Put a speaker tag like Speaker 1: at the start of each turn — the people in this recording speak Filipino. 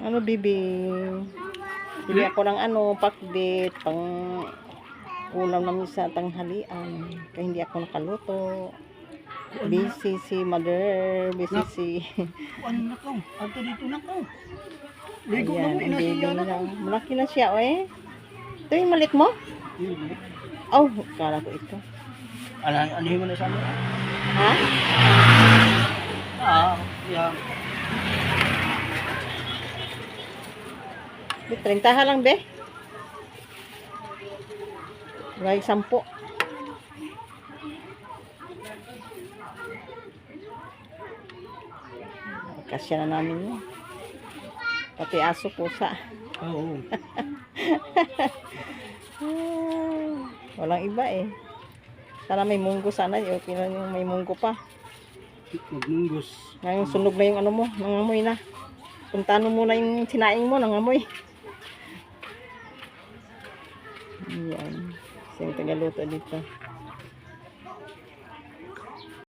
Speaker 1: Ano, bibi? Bili ako ng pakbit, pang ulam namin sa tanghalian. Kaya hindi ako nakaluto. Busy si mother, busy si...
Speaker 2: Ano na ko? Ato dito na ko. Ligo na
Speaker 1: Ayan,
Speaker 2: mo,
Speaker 1: ang
Speaker 2: inasiya
Speaker 1: baby
Speaker 2: na ko.
Speaker 1: lang. Malaki na siya, eh. Ito yung malit mo? Oh, kala ko ito.
Speaker 2: Anahin mo na sa amin.
Speaker 1: Ha?
Speaker 2: Yeah.
Speaker 1: 30 lang, be. May 10. Kasya na namin yun. Pati aso, pusa.
Speaker 2: Oo.
Speaker 1: Walang iba eh. Sana may munggo sana. Okay lang yung may munggo pa.
Speaker 2: Magnunggos.
Speaker 1: Ngayon sunog na yung mo. Nangamoy na. Puntahan mo muna yung sinaing mo. Nangamoy. Ayan. Kasi yung tagaluto dito.